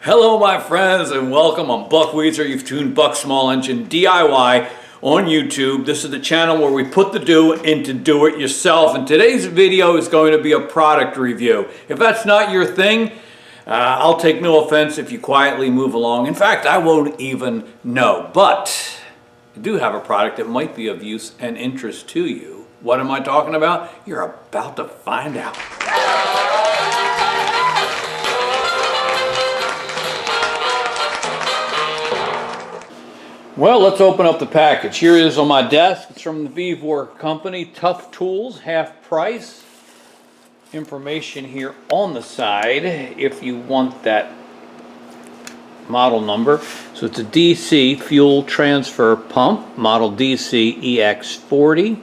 Hello my friends and welcome. I'm Buck Weezer. You've tuned Buck Small Engine DIY on YouTube. This is the channel where we put the do into do it yourself, and today's video is going to be a product review. If that's not your thing, I'll take no offense if you quietly move along. In fact, I won't even know, but I do have a product that might be of use and interest to you. What am I talking about? You're about to find out. Well, let's open up the package. Here it is on my desk. It's from the Vevor company. Tough Tools, half price. Information here on the side if you want that model number. So it's a DC fuel transfer pump, model DCEX40.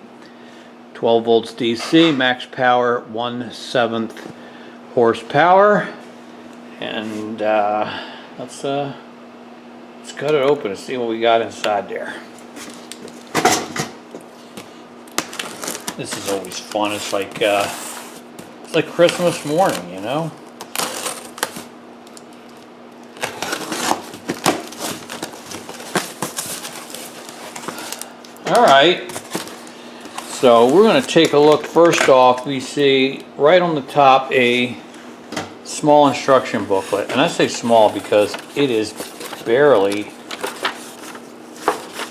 12 volts DC, max power 1/7 horsepower. And let's cut it open and see what we got inside there. This is always fun. It's like Christmas morning, you know. All right. So we're going to take a look. First off, we see right on the top a small instruction booklet, and I say small because it is barely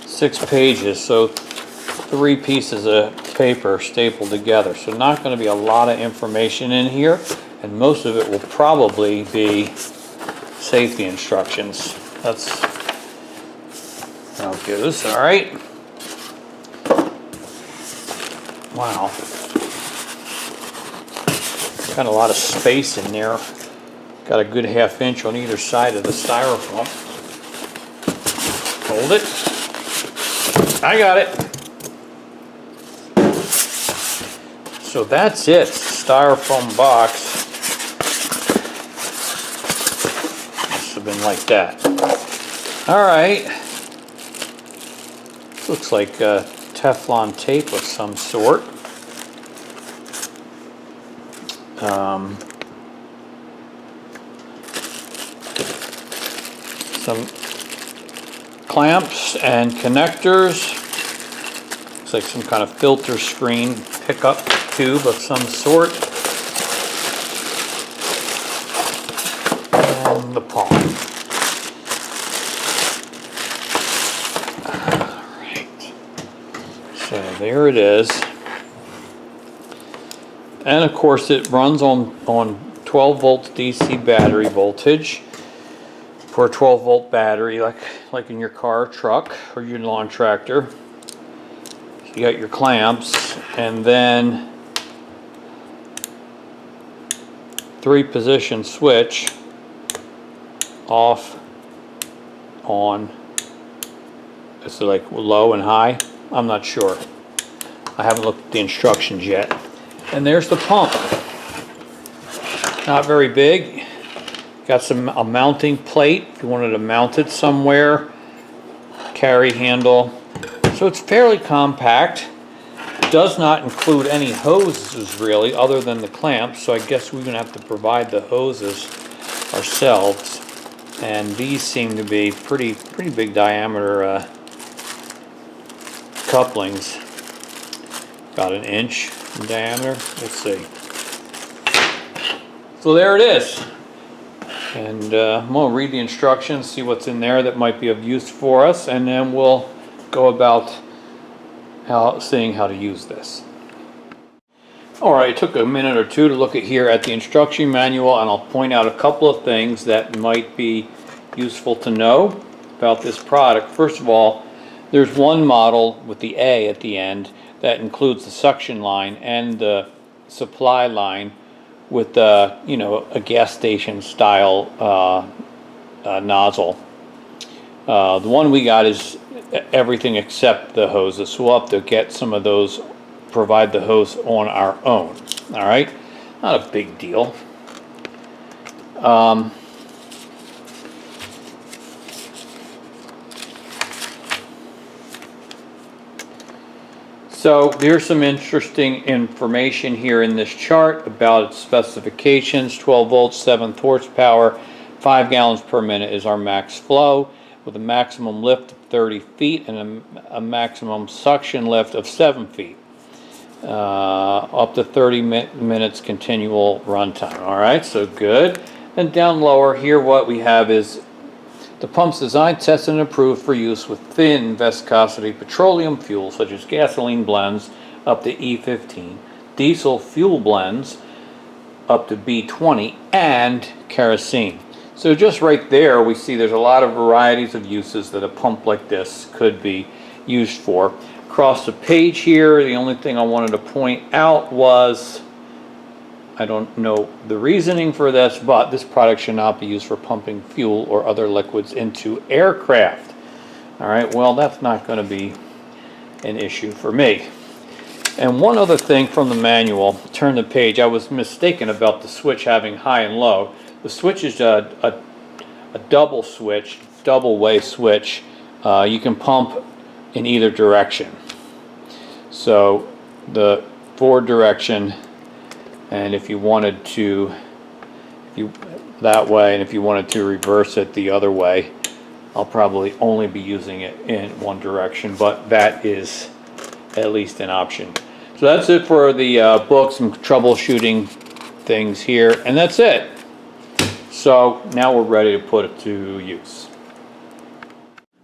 6 pages, so 3 pieces of paper stapled together. So not going to be a lot of information in here, and most of it will probably be safety instructions. That's how goes. All right. Wow. Got a lot of space in there. Got a good 1/2 inch on either side of the styrofoam. Hold it. I got it. So that's it. Styrofoam box. Must have been like that. All right. Looks like Teflon tape of some sort. Some clamps and connectors. Looks like some kind of filter screen pickup tube of some sort. And the pump. Alright. So there it is. And of course it runs on 12 volts DC battery voltage. For a 12 volt battery, like in your car or truck or your lawn tractor. So you got your clamps, and then 3-position switch, off, on. Is it like low and high? I'm not sure. I haven't looked at the instructions yet. And there's the pump. Not very big. Got a mounting plate if you wanted to mount it somewhere. Carry handle. So it's fairly compact. Does not include any hoses really other than the clamps. So I guess we're going to have to provide the hoses ourselves. And these seem to be pretty big diameter couplings. About 1 inch in diameter. Let's see. So there it is. And I'm going to read the instructions, see what's in there that might be of use for us, and then we'll go about seeing how to use this. Alright, it took a minute or two to look at the instruction manual, and I'll point out a couple of things that might be useful to know about this product. First of all, there's one model with the A at the end that includes the suction line and the supply line with you know, a gas station style nozzle. The one we got is everything except the hoses, so we'll have to get some of those, provide the hose on our own. All right, not a big deal. So there's some interesting information here in this chart about its specifications: 12 volts, 7th horsepower, 5 gallons per minute is our max flow, with a maximum lift of 30 feet and a maximum suction lift of 7 feet. Up to 30 minutes continual runtime. All right, so good. And down lower here, what we have is the pump's designed, tested, and approved for use with thin viscosity petroleum fuels such as gasoline blends up to E15, diesel fuel blends up to B20, and kerosene. So just right there, we see there's a lot of varieties of uses that a pump like this could be used for. Across the page here, the only thing I wanted to point out was, I don't know the reasoning for this, but this product should not be used for pumping fuel or other liquids into aircraft. All right, well, that's not going to be an issue for me. And one other thing from the manual, turn the page, I was mistaken about the switch having high and low. The switch is a double switch, double way switch. You can pump in either direction. So the forward direction, and if you wanted to, that way, and if you wanted to reverse it the other way, I'll probably only be using it in one direction, but that is at least an option. So that's it for the book, some troubleshooting things here, and that's it. So now we're ready to put it to use.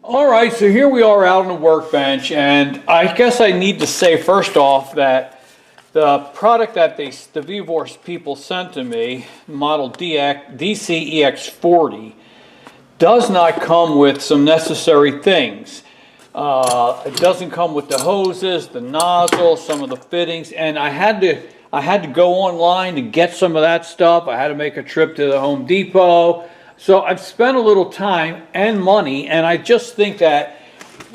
All right, so here we are out on the workbench, and I guess I need to say first off that the product that the Vevor people sent to me, model DCEX40, does not come with some necessary things. It doesn't come with the hoses, the nozzle, some of the fittings, and I had to go online to get some of that stuff. I had to make a trip to the Home Depot. So I've spent a little time and money, and I just think that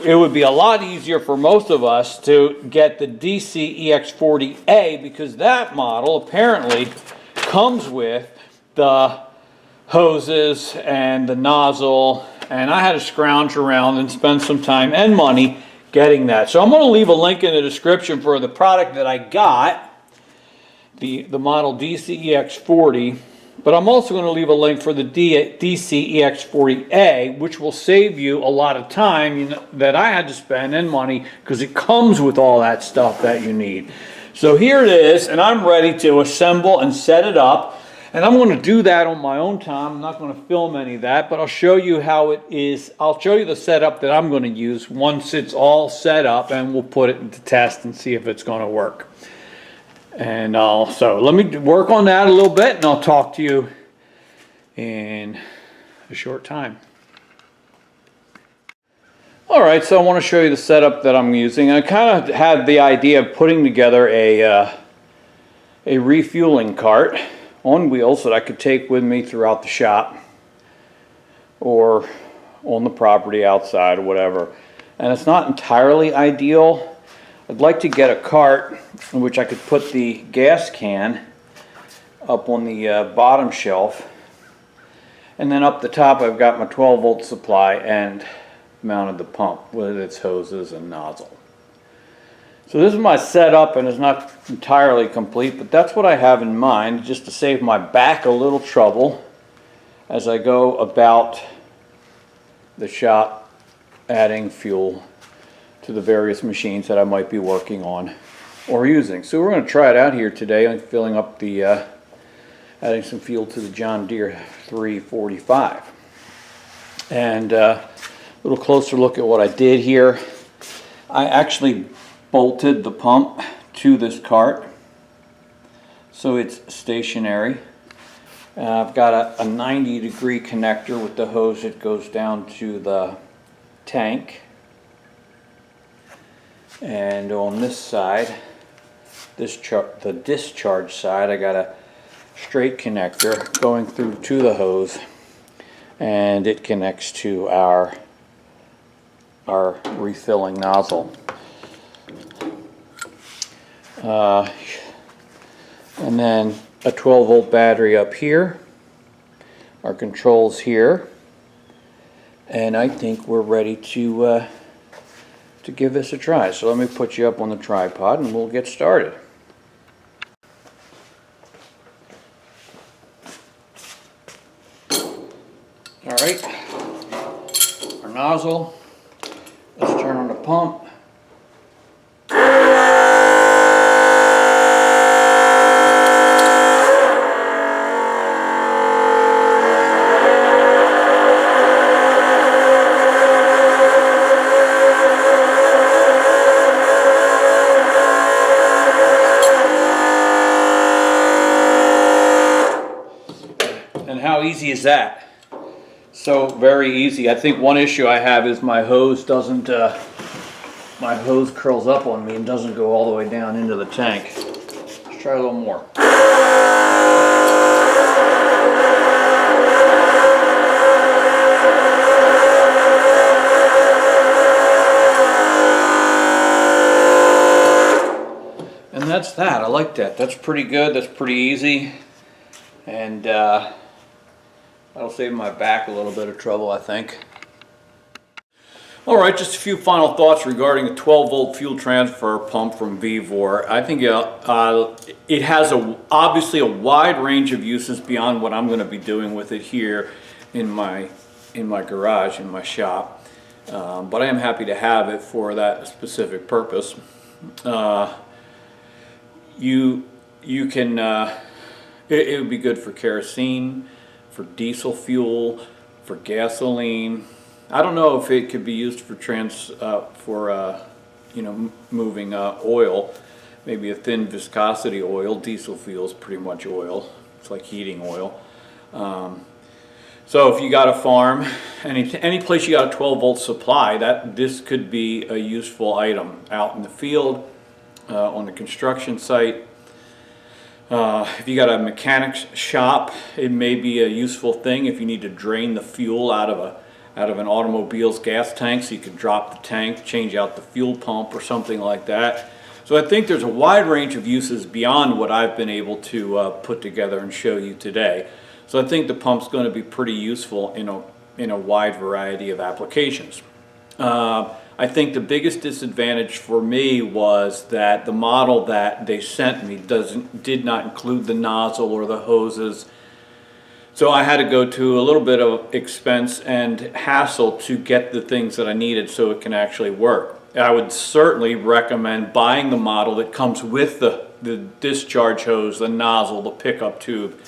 it would be a lot easier for most of us to get the DCEX40A, because that model apparently comes with the hoses and the nozzle, and I had to scrounge around and spend some time and money getting that. So I'm going to leave a link in the description for the product that I got, the model DCEX40, but I'm also going to leave a link for the DCEX40A, which will save you a lot of time that I had to spend and money, because it comes with all that stuff that you need. So here it is, and I'm ready to assemble and set it up. And I'm going to do that on my own time. I'm not going to film any of that, but I'll show you how it is. I'll show you the setup that I'm going to use once it's all set up, and we'll put it into test and see if it's going to work. And so let me work on that a little bit, and I'll talk to you in a short time. All right, so I want to show you the setup that I'm using. I kind of had the idea of putting together a refueling cart on wheels that I could take with me throughout the shop or on the property outside or whatever. And it's not entirely ideal. I'd like to get a cart in which I could put the gas can up on the bottom shelf, and then up the top I've got my 12-volt supply and mounted the pump with its hoses and nozzle. So this is my setup, and it's not entirely complete, but that's what I have in mind, just to save my back a little trouble as I go about the shop adding fuel to the various machines that I might be working on or using. So we're going to try it out here today. I'm filling up the, adding some fuel to the John Deere 345. And a little closer look at what I did here. I actually bolted the pump to this cart so it's stationary. I've got a 90-degree connector with the hose that goes down to the tank. And on this side, the discharge side, I got a straight connector going through to the hose, and it connects to our refilling nozzle. And then a 12-volt battery up here, our controls here, and I think we're ready to give this a try. So let me put you up on the tripod and we'll get started. right, our nozzle. Let's turn on the pump. And how easy is that? So very easy. I think one issue I have is my hose doesn't, my hose curls up on me and doesn't go all the way down into the tank. Let's try a little more. And that's that. I like that. That's pretty good. That's pretty easy. And that'll save my back a little bit of trouble, I think. All right, just a few final thoughts regarding the 12-volt fuel transfer pump from Vevor. I think it has obviously a wide range of uses beyond what I'm going to be doing with it here in my garage, in my shop. But I am happy to have it for that specific purpose. You can. It would be good for kerosene, for diesel fuel, for gasoline. I don't know if it could be used for moving oil, maybe a thin viscosity oil. Diesel fuel is pretty much oil. It's like heating oil. So if you got a farm, any place you got a 12-volt supply, this could be a useful item out in the field, on the construction site. If you got a mechanic's shop, it may be a useful thing if you need to drain the fuel out of an automobile's gas tank, so you can drop the tank, change out the fuel pump or something like that. So I think there's a wide range of uses beyond what I've been able to put together and show you today. So I think the pump's going to be pretty useful in a wide variety of applications. I think the biggest disadvantage for me was that the model that they sent me did not include the nozzle or the hoses. So I had to go to a little bit of expense and hassle to get the things that I needed so it can actually work. I would certainly recommend buying the model that comes with the discharge hose, the nozzle, the pickup tube.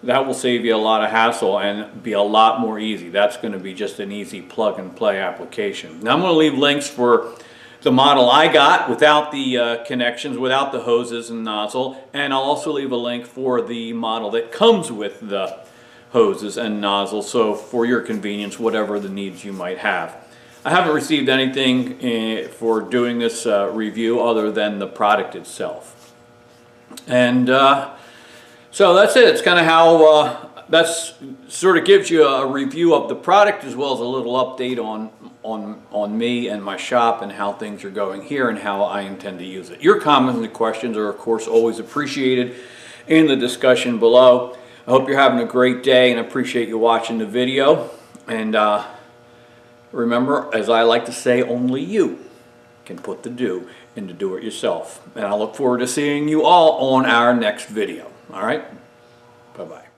That will save you a lot of hassle and be a lot more easy. That's going to be just an easy plug and play application. Now I'm going to leave links for the model I got without the connections, without the hoses and nozzle, and I'll also leave a link for the model that comes with the hoses and nozzle, so for your convenience, whatever the needs you might have. I haven't received anything for doing this review other than the product itself. And so that's it. It's kind of how that's sort of gives you a review of the product as well as a little update on me and my shop and how things are going here and how I intend to use it. Your comments and questions are of course always appreciated in the discussion below. I hope you're having a great day and appreciate you watching the video. And remember, as I like to say, only you can put the do into do it yourself. And I look forward to seeing you all on our next video. All right? Bye-bye.